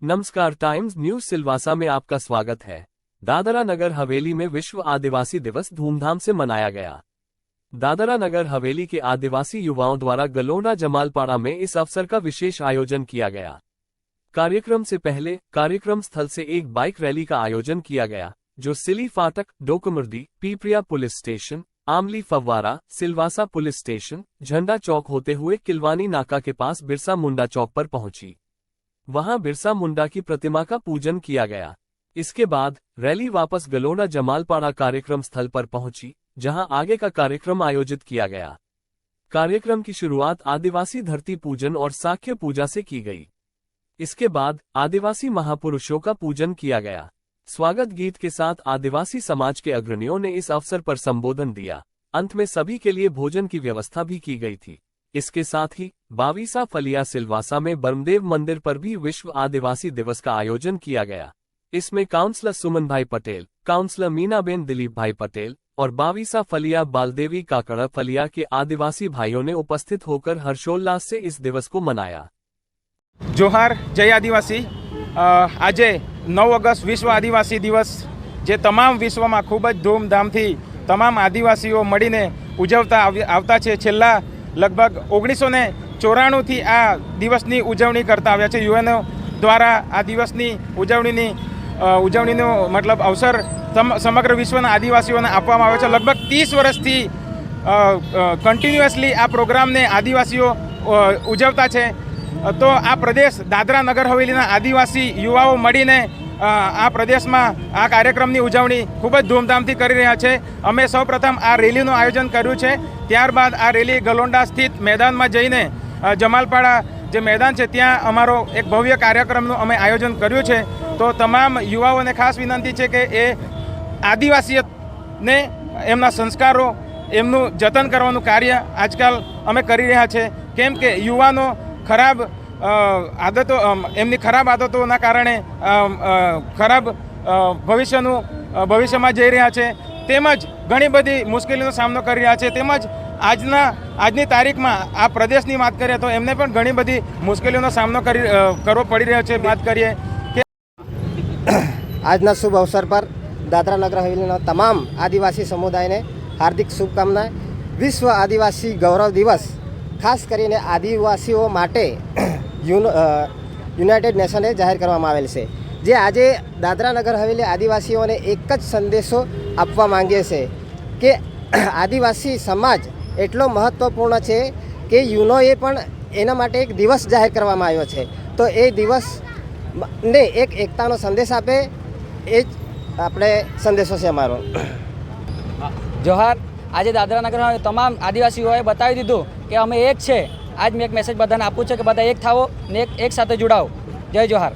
नमस्कार, times news Silvassa में आपका स्वागत है। दादरा नगर हवेली में विश्व आदिवासी दिवस धूमधाम से मनाया गया। दादरा नगर हवेली के आदिवासी युवाओं द्वारा गलोंडा जमालपाड़ा में इस अवसर का विशेष आयोजन किया गया। कार्यक्रम से पहले कार्यक्रम स्थल से एक बाइक रैली का आयोजन किया गया, जो सिली फाटक, डोकमुर्दी, पीपरिया पुलिस स्टेशन, आमली फव्वारा, सिलवासा पुलिस स्टेशन, झंडा चौक होते हुए किलवानी नाका के पास बिरसा मुंडा चौक पर पहुंची। वहां बिरसा मुंडा की प्रतिमा का पूजन किया गया। इसके बाद रैली वापस गलोंडा जमालपाड़ा कार्यक्रम स्थल पर पहुंची, जहां आगे का कार्यक्रम आयोजित किया गया। कार्यक्रम की शुरुआत आदिवासी धरती पूजन और साक्य पूजा से की गई। इसके बाद आदिवासी महापुरुषों का पूजन किया गया। स्वागत गीत के साथ आदिवासी समाज के अग्रणियों ने इस अवसर पर संबोधन दिया। अंत में सभी के लिए भोजन की व्यवस्था भी की गई थी। इसके साथ ही बावीसा फलिया सिलवासा में बरमदेव मंदिर पर भी विश्व आदिवासी दिवस का आयोजन किया गया। इसमें काउंसलर सुमन भाई पटेल, काउंसलर मीनाबेन दिलीप भाई पटेल और बावीसा फलिया बालदेवी काकड़ा फलिया के आदिवासी भाइयों ने उपस्थित होकर हर्षोल्लास से इस दिवस को मनाया। जोहार, जय आदिवासी। આજે 9 ઓગસ્ટ વિશ્વ આદિવાસી દિવસ જે તમામ વિશ્વમાં ખૂબ જ ધૂમધામથી તમામ આદિવાસીઓ મળીને ઉજવતા આવતા છે। છેલ્લા લગભગ 1994થી આ દિવસની ઉજવણી કરતા આવ્યા છે। યુએનઓ દ્વારા આ દિવસની ઉજવણીનો મતલબ અવસર સમગ્ર વિશ્વના આદિવાસીઓને આપવામાં આવે છે। લગભગ 30 વર્ષથી કન્ટિન્યુઅસલી આ પ્રોગ્રામને આદિવાસીઓ ઉજવતા છે। તો આ પ્રદેશ દાદરા નગર હવેલીના આદિવાસી યુવાઓ મળીને આ પ્રદેશમાં આ કાર્યક્રમની ઉજવણી ખૂબ જ ધૂમધામથી કરી રહ્યા છે। અમે સૌપ્રથમ આ રેલીનું આયોજન કર્યું છે। ત્યારબાદ આ રેલી ગલોંડા સ્થિત મેદાનમાં જઈને જમાલપાડા જે મેદાન છે ત્યાં અમારો એક ભવ્ય કાર્યક્રમનું અમે આયોજન કર્યું છે। તો તમામ યુવાઓને ખાસ વિનંતી છે કે એ આદિવાસીને એમના સંસ્કારો એમનું જતન કરવાનું કાર્ય આજકાલ અમે કરી રહ્યા છે। કેમ કે યુવાનો ખરાબ આદતો એમની ખરાબ આદતોના કારણે ખરાબ ભવિષ્યમાં જઈ રહ્યા છે, તેમજ ઘણી બધી મુશ્કેલીનો સામનો કરી રહ્યા છે। તેમજ આજની તારીખમાં આ પ્રદેશની વાત કરીએ તો એમને પણ ઘણી બધી મુશ્કેલીઓનો સામનો કરવો પડી રહ્યો છે। વાત કરીએ કે આજના શુભ અવસર પર દાદરા નગર હવેલીના તમામ આદિવાસી સમુદાયને હાર્દિક શુભકામના। વિશ્વ આદિવાસી ગૌરવ દિવસ ખાસ કરીને આદિવાસીઓ માટે યુનાઇટેડ નેશને જાહેર કરવામાં આવેલ છે, જે આજે દાદરા નગર હવેલી આદિવાસીઓને એક જ સંદેશો આપવા માંગે છે કે આદિવાસી સમાજ એટલો મહત્ત્વપૂર્ણ છે કે યુનોએ પણ એના માટે એક દિવસ જાહેર કરવામાં આવ્યો છે। તો એ દિવસને એક એકતાનો સંદેશ આપે એ જ આપણે સંદેશો છે અમારો। જોહાર, આજે દાદરા નગર તમામ આદિવાસીઓએ બતાવી દીધું કે અમે એક છે। આજ મેં એક મેસેજ બધાને આપું છે કે બધા એક થાવો ને એક સાથે જોડાઓ। જય જોહાર।